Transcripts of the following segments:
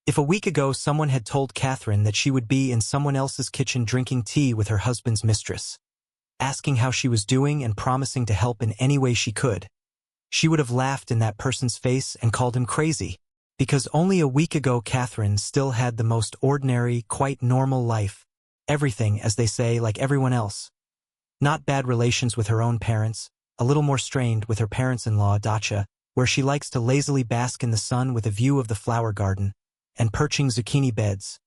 If a week ago someone had told Catherine that she would be in someone else's kitchen drinking tea with her husband's mistress, asking how she was doing and promising to help in any way she could, she would have laughed in that person's face and called him crazy. Because only a week ago Catherine still had the most ordinary, quite normal life. Everything, as they say, like everyone else. Not bad relations with her own parents, a little more strained with her parents-in-law, dacha, where she likes to lazily bask in the sun with a view of the flower garden, and perching zucchini beds.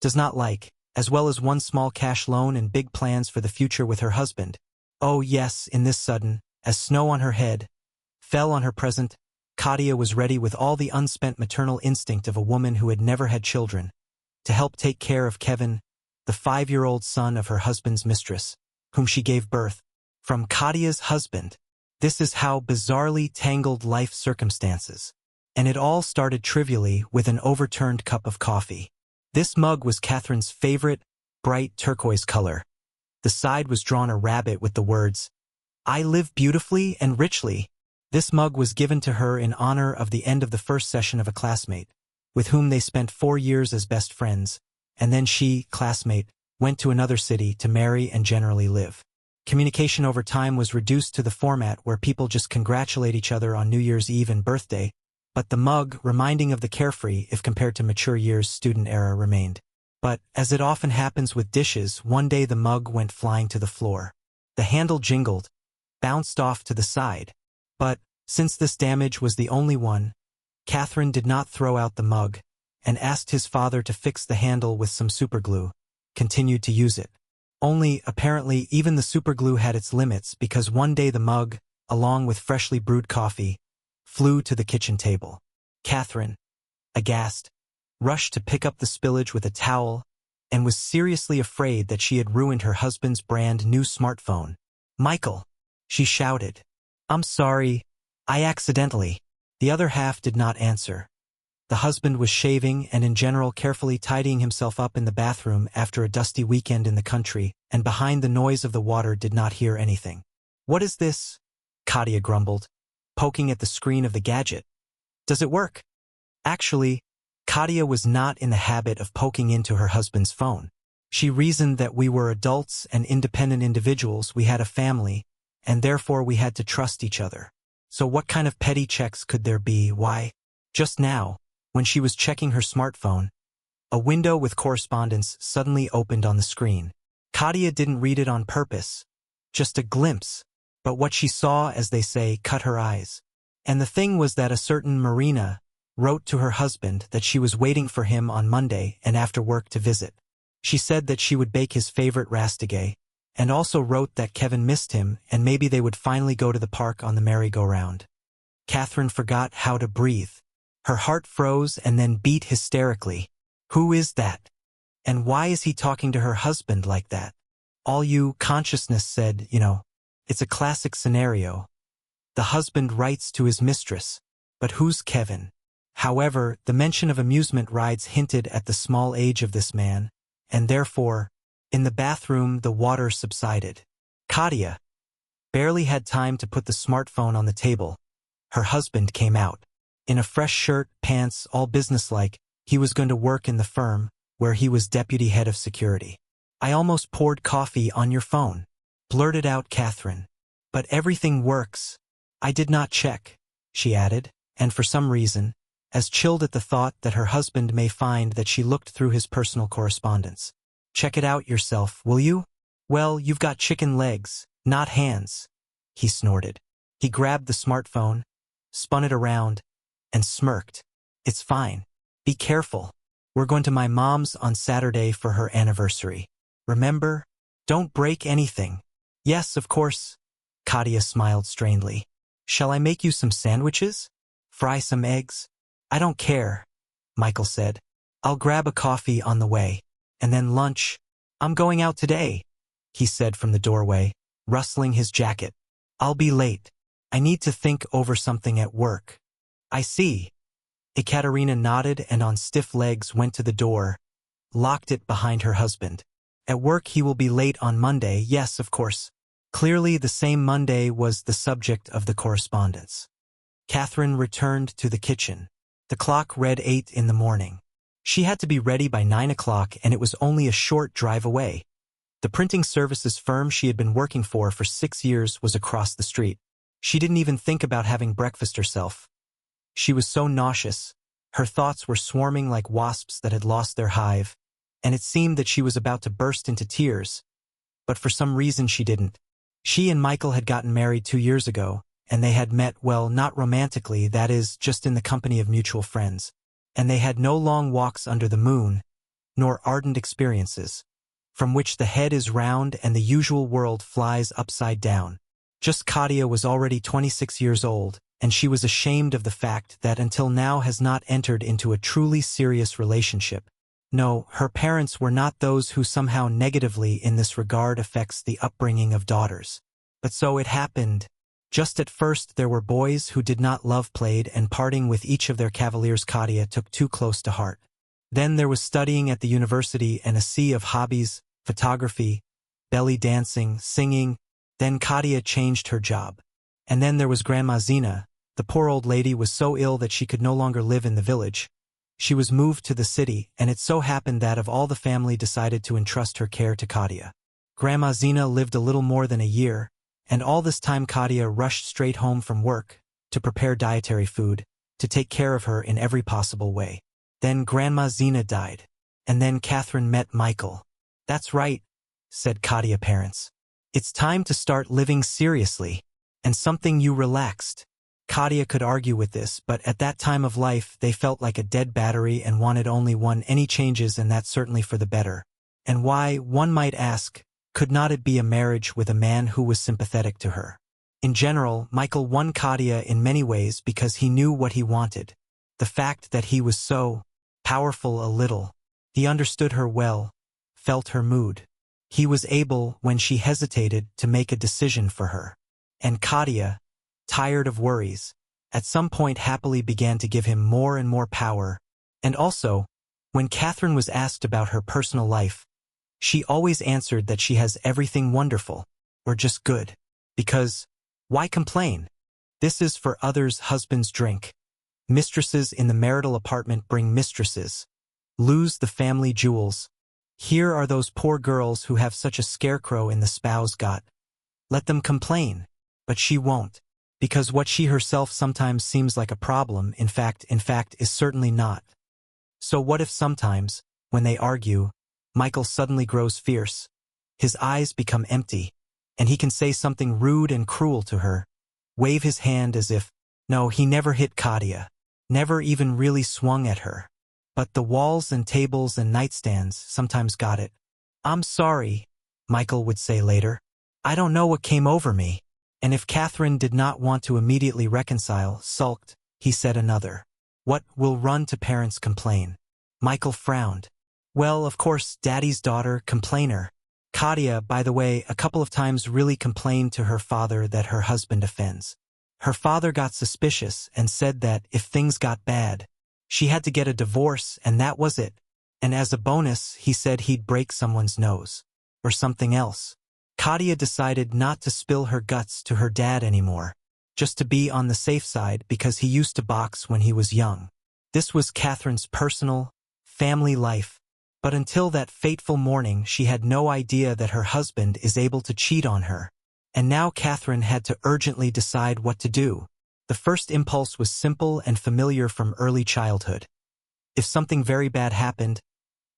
Does not like, as well as one small cash loan and big plans for the future with her husband. Oh yes, in this sudden, as snow on her head, fell on her present, Katia was ready with all the unspent maternal instinct of a woman who had never had children, to help take care of Kevin, the 5-year-old son of her husband's mistress, whom she gave birth. From Katia's husband. This is how bizarrely tangled life circumstances. And it all started trivially with an overturned cup of coffee. This mug was Catherine's favorite, bright turquoise color. The side was drawn a rabbit with the words, "I live beautifully and richly." This mug was given to her in honor of the end of the first session of a classmate, with whom they spent 4 years as best friends, and then she, classmate, went to another city to marry and generally live. Communication over time was reduced to the format where people just congratulate each other on New Year's Eve and birthday, but the mug, reminding of the carefree if compared to mature years' student era, remained. But, as it often happens with dishes, one day the mug went flying to the floor. The handle jingled, bounced off to the side. But, since this damage was the only one, Catherine did not throw out the mug, and asked his father to fix the handle with some superglue, continued to use it. Only, apparently, even the superglue had its limits because one day the mug, along with freshly brewed coffee, flew to the kitchen table. Catherine, aghast, rushed to pick up the spillage with a towel and was seriously afraid that she had ruined her husband's brand new smartphone. "Michael," she shouted. "I'm sorry. I accidentally." The other half did not answer. The husband was shaving and in general carefully tidying himself up in the bathroom after a dusty weekend in the country, and behind the noise of the water did not hear anything. "What is this?" Katia grumbled, poking at the screen of the gadget. "Does it work?" Actually, Katia was not in the habit of poking into her husband's phone. She reasoned that we were adults and independent individuals, we had a family, and therefore we had to trust each other. So what kind of petty checks could there be? Why, just now, when she was checking her smartphone, a window with correspondence suddenly opened on the screen. Katia didn't read it on purpose, just a glimpse, but what she saw, as they say, cut her eyes. And the thing was that a certain Marina wrote to her husband that she was waiting for him on Monday and after work to visit. She said that she would bake his favorite rastige, and also wrote that Kevin missed him and maybe they would finally go to the park on the merry-go-round. Catherine forgot how to breathe. Her heart froze and then beat hysterically. Who is that? And why is he talking to her husband like that? All you consciousness said, it's a classic scenario. The husband writes to his mistress. But who's Kevin? However, the mention of amusement rides hinted at the small age of this man, and therefore, in the bathroom the water subsided. Katia barely had time to put the smartphone on the table. Her husband came out. In a fresh shirt, pants, all businesslike, he was going to work in the firm, where he was deputy head of security. "I almost poured coffee on your phone," blurted out Catherine. "But everything works. I did not check," she added, and for some reason, as chilled at the thought that her husband may find that she looked through his personal correspondence. "Check it out yourself, will you?" "Well, you've got chicken legs, not hands," he snorted. He grabbed the smartphone, spun it around, and smirked. "It's fine. Be careful. We're going to my mom's on Saturday for her anniversary. Remember? Don't break anything." "Yes, of course." Katia smiled strangely. "Shall I make you some sandwiches? Fry some eggs?" "I don't care," Michael said. "I'll grab a coffee on the way. And then lunch. I'm going out today," he said from the doorway, rustling his jacket. "I'll be late. I need to think over something at work." "I see." Ekaterina nodded and on stiff legs went to the door, locked it behind her husband. "At work he will be late on Monday, yes, of course." Clearly the same Monday was the subject of the correspondence. Catherine returned to the kitchen. The clock read 8 in the morning. She had to be ready by 9 o'clock and it was only a short drive away. The printing services firm she had been working for 6 years was across the street. She didn't even think about having breakfast herself. She was so nauseous. Her thoughts were swarming like wasps that had lost their hive, and it seemed that she was about to burst into tears. But for some reason she didn't. She and Michael had gotten married 2 years ago, and they had met, well, not romantically, that is, just in the company of mutual friends. And they had no long walks under the moon, nor ardent experiences, from which the head is round and the usual world flies upside down. Just Katia was already 26 years old, and she was ashamed of the fact that until now has not entered into a truly serious relationship. No, her parents were not those who somehow negatively in this regard affects the upbringing of daughters. But so it happened. Just at first there were boys who did not love played, and parting with each of their cavaliers Katia took too close to heart. Then there was studying at the university and a sea of hobbies, photography, belly dancing, singing. Then Katia changed her job. And then there was Grandma Zina. The poor old lady was so ill that she could no longer live in the village. She was moved to the city, and it so happened that of all the family decided to entrust her care to Katia. Grandma Zina lived a little more than a year, and all this time Katia rushed straight home from work, to prepare dietary food, to take care of her in every possible way. Then Grandma Zina died. And then Catherine met Michael. "That's right," said Katia parents. "It's time to start living seriously, and something you relaxed." Katia could argue with this, but at that time of life they felt like a dead battery and wanted only any changes, and that certainly for the better. And why, one might ask, could not it be a marriage with a man who was sympathetic to her? In general, Michael won Katia in many ways because he knew what he wanted. The fact that he was so powerful a little. He understood her well, felt her mood. He was able, when she hesitated, to make a decision for her. And Katia, tired of worries, at some point happily began to give him more and more power. And also, when Catherine was asked about her personal life, she always answered that she has everything wonderful, or just good. Because, why complain? This is for others' husbands' drink. Mistresses in the marital apartment bring mistresses. Lose the family jewels. Here are those poor girls who have such a scarecrow in the spouse got. Let them complain. But she won't. Because what she herself sometimes seems like a problem, in fact is certainly not. So what if sometimes, when they argue, Michael suddenly grows fierce, his eyes become empty, and he can say something rude and cruel to her, wave his hand as if, no, he never hit Katia, never even really swung at her. But the walls and tables and nightstands sometimes got it. "I'm sorry," Michael would say later. "I don't know what came over me." And if Catherine did not want to immediately reconcile, sulked, he said another. "What, will run to parents complain?" Michael frowned. "Well, of course, Daddy's daughter, complainer." Katia, by the way, a couple of times really complained to her father that her husband offends. Her father got suspicious and said that, if things got bad, she had to get a divorce and that was it. And as a bonus, he said he'd break someone's nose. Or something else. Katia decided not to spill her guts to her dad anymore, just to be on the safe side because he used to box when he was young. This was Catherine's personal, family life, but until that fateful morning she had no idea that her husband is able to cheat on her. And now Catherine had to urgently decide what to do. The first impulse was simple and familiar from early childhood. If something very bad happened,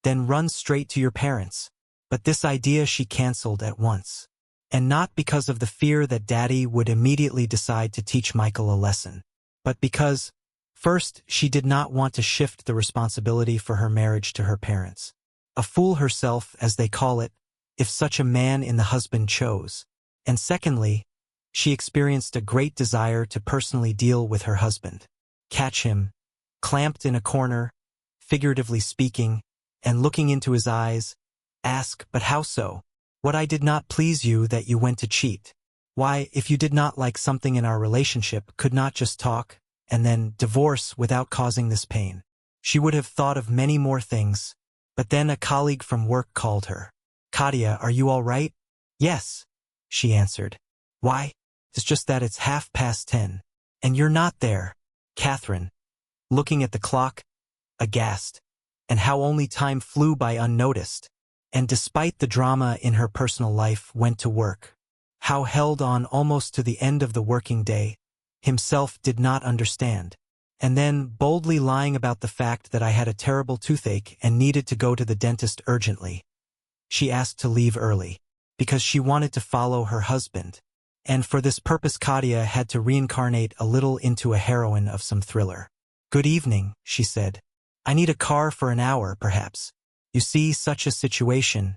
then run straight to your parents. But this idea she cancelled at once. And not because of the fear that Daddy would immediately decide to teach Michael a lesson, but because, first, she did not want to shift the responsibility for her marriage to her parents. A fool herself, as they call it, if such a man in the husband chose. And secondly, she experienced a great desire to personally deal with her husband. Catch him, clamped in a corner, figuratively speaking, and looking into his eyes, ask, "But how so? What I did not please you that you went to cheat? Why, if you did not like something in our relationship, could not just talk, and then divorce without causing this pain?" She would have thought of many more things, but then a colleague from work called her. "Katia, are you all right?" "Yes," she answered. "Why?" "It's just that it's 10:30, and you're not there." Catherine, looking at the clock, aghast. and how only time flew by unnoticed. And despite the drama in her personal life, went to work. How held on almost to the end of the working day, himself did not understand. And then boldly lying about the fact that I had a terrible toothache and needed to go to the dentist urgently. She asked to leave early, because she wanted to follow her husband. And for this purpose Katia had to reincarnate a little into a heroine of some thriller. "Good evening," she said. "I need a car for an hour, perhaps. You see, such a situation."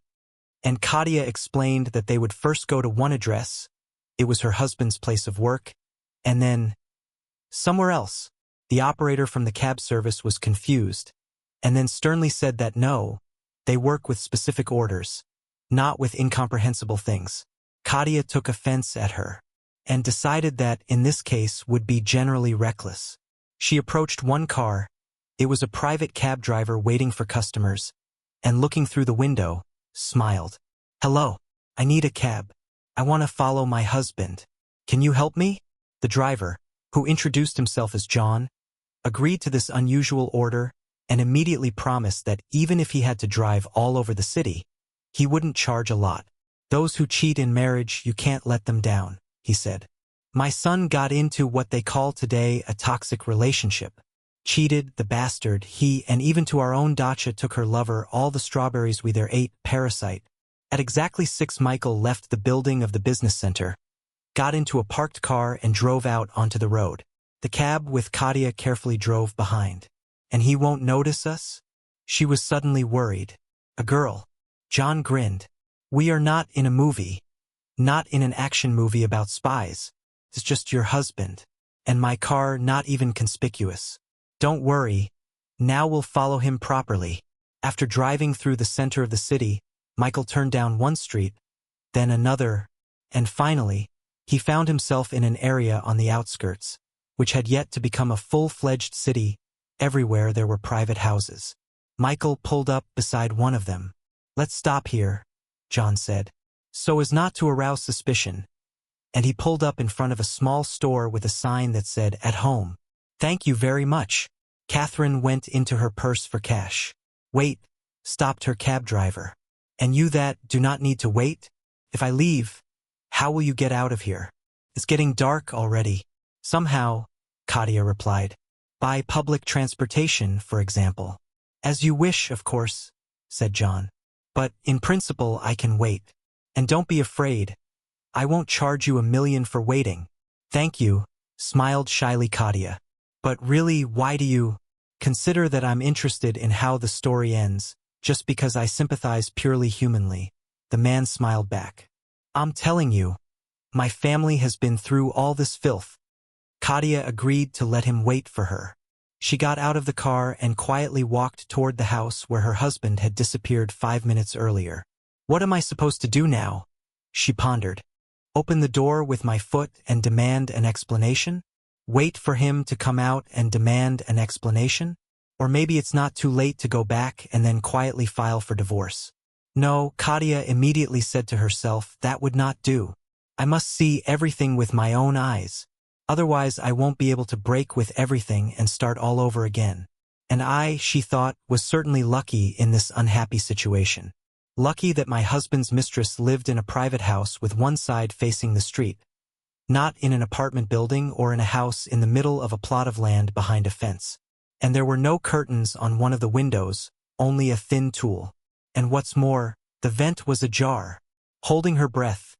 And Katia explained that they would first go to one address, it was her husband's place of work, and then somewhere else. The operator from the cab service was confused, and then sternly said that no, they work with specific orders, not with incomprehensible things. Katia took offense at her, and decided that, in this case, would be generally reckless. She approached one car, it was a private cab driver waiting for customers, and looking through the window, smiled. "Hello, I need a cab. I want to follow my husband. Can you help me?" The driver, who introduced himself as John, agreed to this unusual order and immediately promised that even if he had to drive all over the city, he wouldn't charge a lot. "Those who cheat in marriage, you can't let them down," he said. "My son got into what they call today a toxic relationship. Cheated, the bastard, he, and even to our own Dacha took her lover all the strawberries we there ate, parasite." At exactly 6 Michael left the building of the business center, got into a parked car and drove out onto the road. The cab with Katia carefully drove behind. "And he won't notice us?" She was suddenly worried. "A girl." John grinned. "We are not in a movie. Not in an action movie about spies. It's just your husband. And my car not even conspicuous. Don't worry. Now we'll follow him properly." After driving through the center of the city, Michael turned down one street, then another, and finally, he found himself in an area on the outskirts, which had yet to become a full-fledged city. Everywhere there were private houses. Michael pulled up beside one of them. "Let's stop here," John said, "so as not to arouse suspicion." And he pulled up in front of a small store with a sign that said, "At home." "Thank you very much." Catherine went into her purse for cash. "Wait," stopped her cab driver. "And you that do not need to wait? If I leave, how will you get out of here? It's getting dark already." "Somehow," Katia replied. "By public transportation, for example." "As you wish, of course," said John. "But, in principle, I can wait. And don't be afraid. I won't charge you $1,000,000 for waiting." "Thank you," smiled shyly Katia. "But really, why do you consider that I'm interested in how the story ends, just because I sympathize purely humanly?" The man smiled back. "I'm telling you, my family has been through all this filth." Katia agreed to let him wait for her. She got out of the car and quietly walked toward the house where her husband had disappeared 5 minutes earlier. "What am I supposed to do now?" she pondered. "Open the door with my foot and demand an explanation? Wait for him to come out and demand an explanation? Or maybe it's not too late to go back and then quietly file for divorce?" No, Katia immediately said to herself, that would not do. I must see everything with my own eyes. Otherwise I won't be able to break with everything and start all over again. And I, she thought, was certainly lucky in this unhappy situation. Lucky that my husband's mistress lived in a private house with one side facing the street. Not in an apartment building or in a house in the middle of a plot of land behind a fence. And there were no curtains on one of the windows, only a thin tulle. And what's more, the vent was ajar. Holding her breath,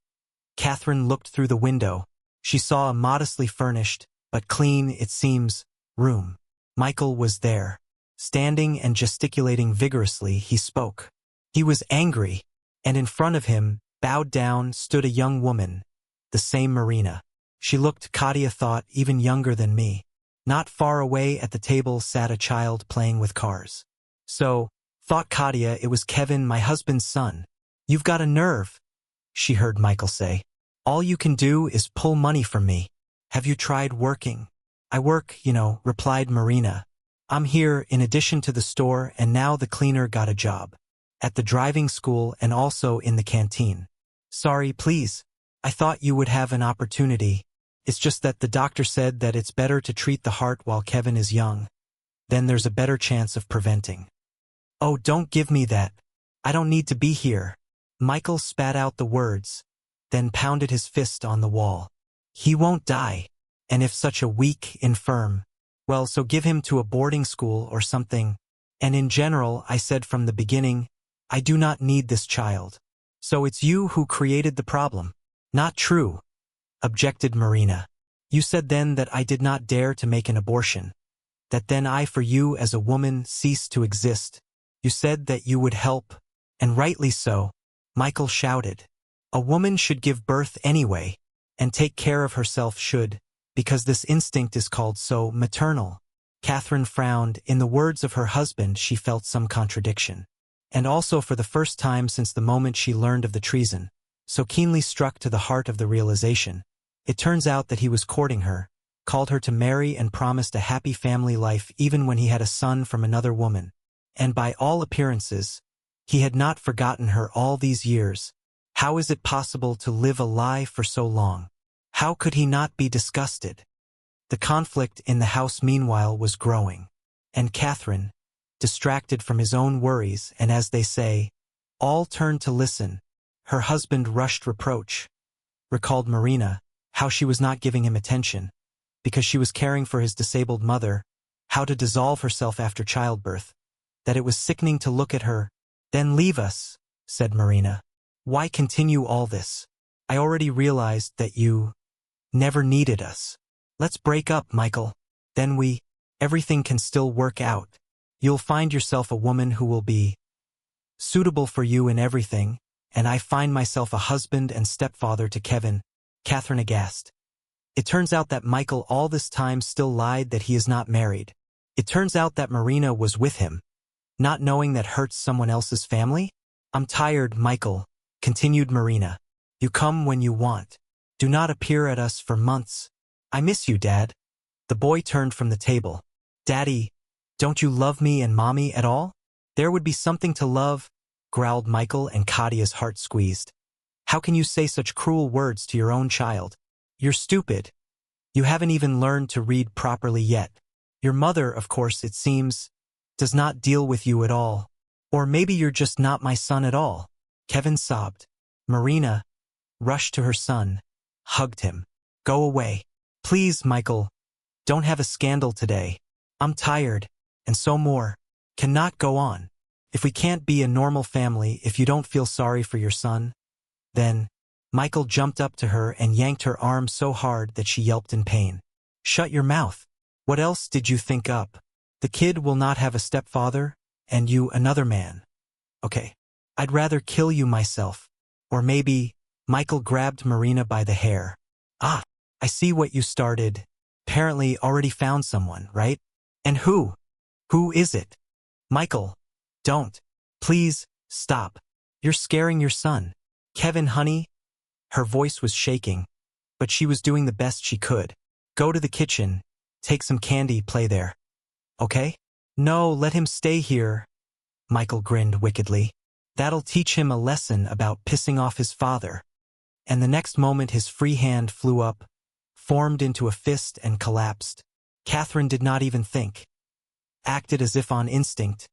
Catherine looked through the window. She saw a modestly furnished, but clean, it seems, room. Michael was there. Standing and gesticulating vigorously, he spoke. He was angry, and in front of him, bowed down, stood a young woman, the same Marina. She looked, Katia thought, even younger than me. Not far away at the table sat a child playing with cars. So, thought Katia, it was Kevin, my husband's son. You've got a nerve, she heard Michael say. All you can do is pull money from me. Have you tried working? I work, replied Marina. I'm here in addition to the store, and now the cleaner got a job. At the driving school and also in the canteen. Sorry, please. I thought you would have an opportunity. It's just that the doctor said that it's better to treat the heart while Kevin is young. Then there's a better chance of preventing. Oh, don't give me that. I don't need to be here. Michael spat out the words, then pounded his fist on the wall. He won't die. And if such a weak, infirm, well, so give him to a boarding school or something. And in general, I said from the beginning, I do not need this child. So it's you who created the problem. Not true, objected Marina. You said then that I did not dare to make an abortion, that then I for you as a woman ceased to exist. You said that you would help, and rightly so, Michael shouted. A woman should give birth anyway, and take care of herself because this instinct is called so maternal. Catherine frowned. In the words of her husband, she felt some contradiction. And also for the first time since the moment she learned of the treason, so keenly struck to the heart of the realization. It turns out that he was courting her, called her to marry and promised a happy family life even when he had a son from another woman. And by all appearances, he had not forgotten her all these years. How is it possible to live a lie for so long? How could he not be disgusted? The conflict in the house meanwhile was growing. And Catherine, distracted from his own worries and as they say, all turned to listen, her husband rushed reproach. Recalled Marina, how she was not giving him attention, because she was caring for his disabled mother, how to dissolve herself after childbirth, that it was sickening to look at her. Then leave us, said Marina. Why continue all this? I already realized that you never needed us. Let's break up, Michael. Then everything can still work out. You'll find yourself a woman who will be suitable for you in everything, and I find myself a husband and stepfather to Kevin. Catherine aghast. It turns out that Michael all this time still lied that he is not married. It turns out that Marina was with him, not knowing that hurts someone else's family? I'm tired, Michael, continued Marina. You come when you want. Do not appear at us for months. I miss you, Dad. The boy turned from the table. Daddy, don't you love me and Mommy at all? There would be something to love, growled Michael, and Kadia's heart squeezed. How can you say such cruel words to your own child? You're stupid. You haven't even learned to read properly yet. Your mother, of course, it seems, does not deal with you at all. Or maybe you're just not my son at all. Kevin sobbed. Marina rushed to her son, hugged him. Go away. Please, Michael. Don't have a scandal today. I'm tired, and so more. Cannot go on. If we can't be a normal family, if you don't feel sorry for your son, then Michael jumped up to her and yanked her arm so hard that she yelped in pain. Shut your mouth. What else did you think up? The kid will not have a stepfather, and you another man. Okay. I'd rather kill you myself. Or maybe, Michael grabbed Marina by the hair. Ah, I see what you started. Apparently already found someone, right? And who? Who is it? Michael, don't. Please, stop. You're scaring your son. Kevin, honey. Her voice was shaking, but she was doing the best she could. Go to the kitchen, take some candy, play there. Okay? No, let him stay here. Michael grinned wickedly. That'll teach him a lesson about pissing off his father. And the next moment his free hand flew up, formed into a fist and collapsed. Catherine did not even think. Acted as if on instinct,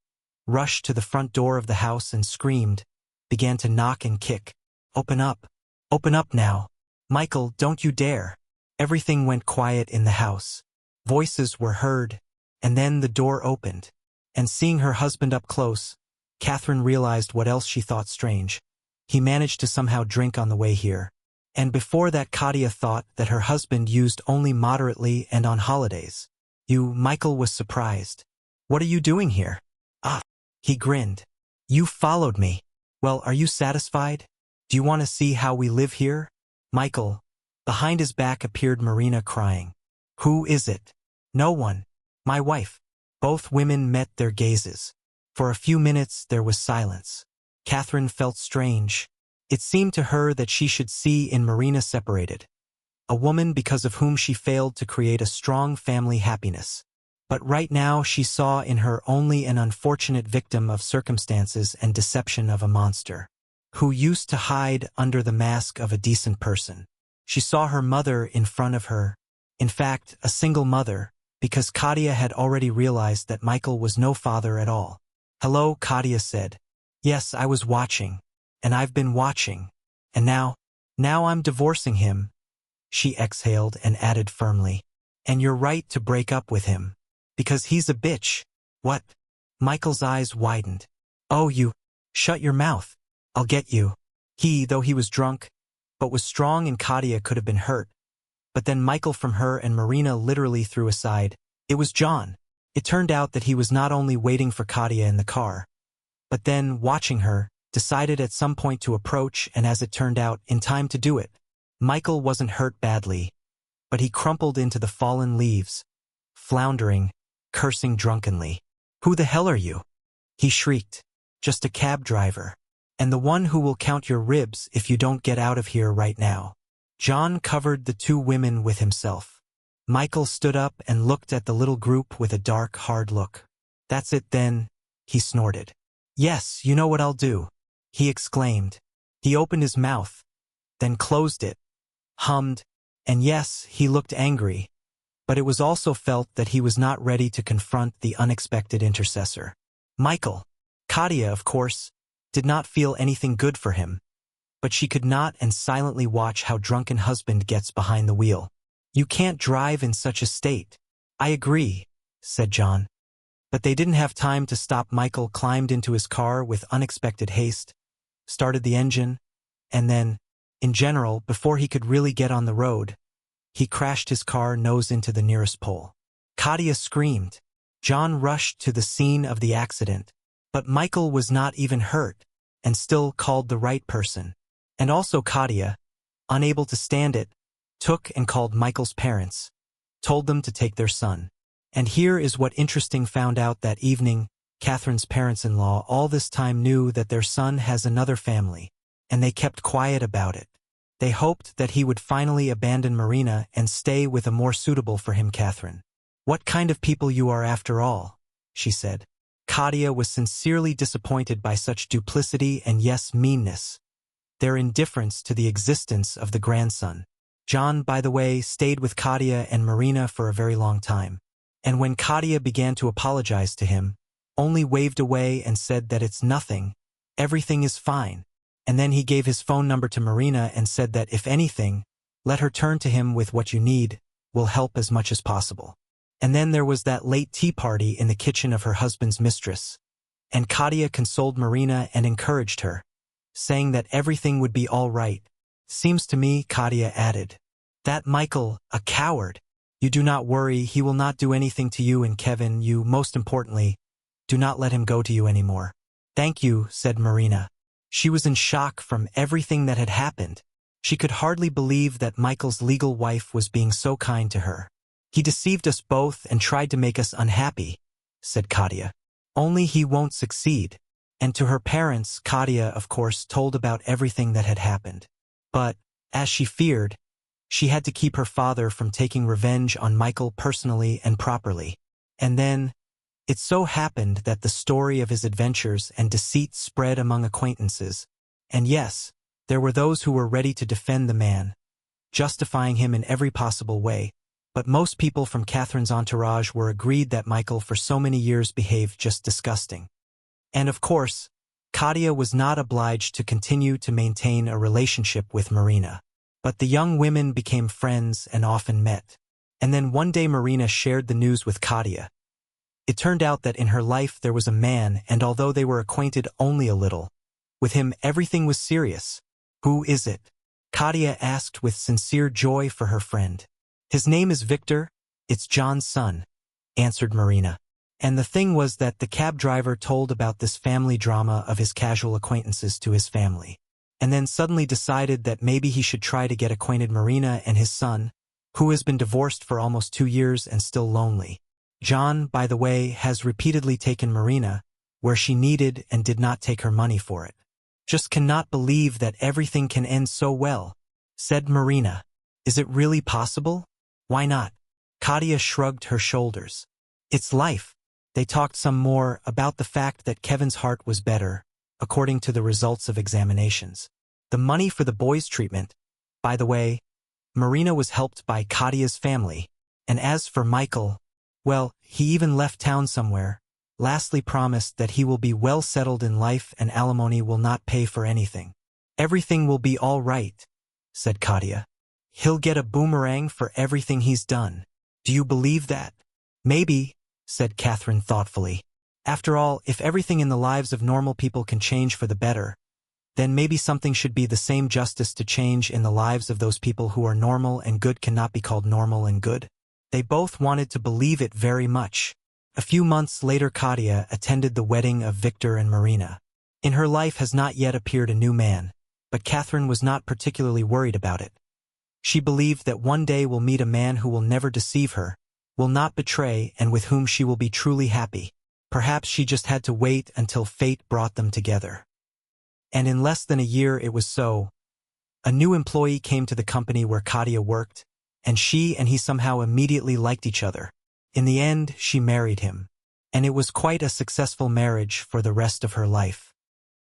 rushed to the front door of the house and screamed, began to knock and kick. Open up. Open up now. Michael, don't you dare. Everything went quiet in the house. Voices were heard, and then the door opened. And seeing her husband up close, Catherine realized what else she thought strange. He managed to somehow drink on the way here. And before that, Kadia thought that her husband used only moderately and on holidays. Michael was surprised. What are you doing here? Ah, he grinned. You followed me. Well, are you satisfied? Do you want to see how we live here? Michael. Behind his back appeared Marina crying. Who is it? No one. My wife. Both women met their gazes. For a few minutes there was silence. Catherine felt strange. It seemed to her that she should see in Marina separated. A woman because of whom she failed to create a strong family happiness. But right now she saw in her only an unfortunate victim of circumstances and deception of a monster, who used to hide under the mask of a decent person. She saw her mother in front of her, in fact, a single mother, because Kadia had already realized that Michael was no father at all. Hello, Katia said. Yes, I was watching. And I've been watching. And now I'm divorcing him. She exhaled and added firmly. And you're right to break up with him. Because he's a bitch. What? Michael's eyes widened. Oh, you. Shut your mouth. I'll get you. He, though he was drunk, but was strong and Katia could have been hurt. But then Michael from her and Marina literally threw aside. It was John. It turned out that he was not only waiting for Katia in the car, but then, watching her, decided at some point to approach and as it turned out, in time to do it. Michael wasn't hurt badly, but he crumpled into the fallen leaves, floundering, cursing drunkenly. Who the hell are you? He shrieked. Just a cab driver. And the one who will count your ribs if you don't get out of here right now. John covered the two women with himself. Michael stood up and looked at the little group with a dark, hard look. That's it then, he snorted. Yes, you know what I'll do, he exclaimed. He opened his mouth, then closed it, hummed, and yes, he looked angry, but it was also felt that he was not ready to confront the unexpected intercessor. Michael. Katia, of course, did not feel anything good for him, but she could not and silently watch how drunken husband gets behind the wheel. You can't drive in such a state. I agree, said John. But they didn't have time to stop. Michael climbed into his car with unexpected haste, started the engine, and then, in general, before he could really get on the road, he crashed his car nose into the nearest pole. Katia screamed. John rushed to the scene of the accident, but Michael was not even hurt, and still called the right person. And also Katia, unable to stand it, took and called Michael's parents, told them to take their son. And here is what interesting found out that evening, Catherine's parents-in-law all this time knew that their son has another family, and they kept quiet about it. They hoped that he would finally abandon Marina and stay with a more suitable for him Catherine. What kind of people you are after all, she said. Katia was sincerely disappointed by such duplicity and yes, meanness. Their indifference to the existence of the grandson. John, by the way, stayed with Katia and Marina for a very long time. And when Katia began to apologize to him, only waved away and said that it's nothing, everything is fine. And then he gave his phone number to Marina and said that if anything, let her turn to him with what you need, will help as much as possible. And then there was that late tea party in the kitchen of her husband's mistress. And Katia consoled Marina and encouraged her, saying that everything would be all right. Seems to me, Katia added, that Michael, a coward. You do not worry, he will not do anything to you, and Kevin, you, most importantly, do not let him go to you anymore. Thank you, said Marina. She was in shock from everything that had happened. She could hardly believe that Michael's legal wife was being so kind to her. He deceived us both and tried to make us unhappy, said Katia. Only he won't succeed. And to her parents, Katia, of course, told about everything that had happened. But, as she feared, she had to keep her father from taking revenge on Michael personally and properly. And then, it so happened that the story of his adventures and deceit spread among acquaintances. And yes, there were those who were ready to defend the man, justifying him in every possible way. But most people from Catherine's entourage were agreed that Michael for so many years behaved just disgusting. And of course, Katia was not obliged to continue to maintain a relationship with Marina. But the young women became friends and often met. And then one day Marina shared the news with Katia. It turned out that in her life there was a man, and although they were acquainted only a little, with him everything was serious. Who is it? Katia asked with sincere joy for her friend. His name is Victor, it's John's son, answered Marina. And the thing was that the cab driver told about this family drama of his casual acquaintances to his family, and then suddenly decided that maybe he should try to get acquainted Marina and his son, who has been divorced for almost 2 years and still lonely. John, by the way, has repeatedly taken Marina, where she needed and did not take her money for it. Just cannot believe that everything can end so well, said Marina. Is it really possible? Why not? Katia shrugged her shoulders. It's life. They talked some more about the fact that Kevin's heart was better, according to the results of examinations. The money for the boys' treatment, by the way, Marina was helped by Katia's family, and as for Michael, well, he even left town somewhere, Lastly promised that he will be well settled in life and alimony will not pay for anything. Everything will be all right, said Katia. He'll get a boomerang for everything he's done. Do you believe that? Maybe, said Catherine thoughtfully. After all, if everything in the lives of normal people can change for the better, then maybe something should be the same justice to change in the lives of those people who are normal and good cannot be called normal and good. They both wanted to believe it very much. A few months later Katia attended the wedding of Victor and Marina. In her life has not yet appeared a new man, but Catherine was not particularly worried about it. She believed that one day will meet a man who will never deceive her, will not betray, and with whom she will be truly happy. Perhaps she just had to wait until fate brought them together. And in less than a year it was so. A new employee came to the company where Katia worked, and she and he somehow immediately liked each other. In the end, she married him, and it was quite a successful marriage for the rest of her life.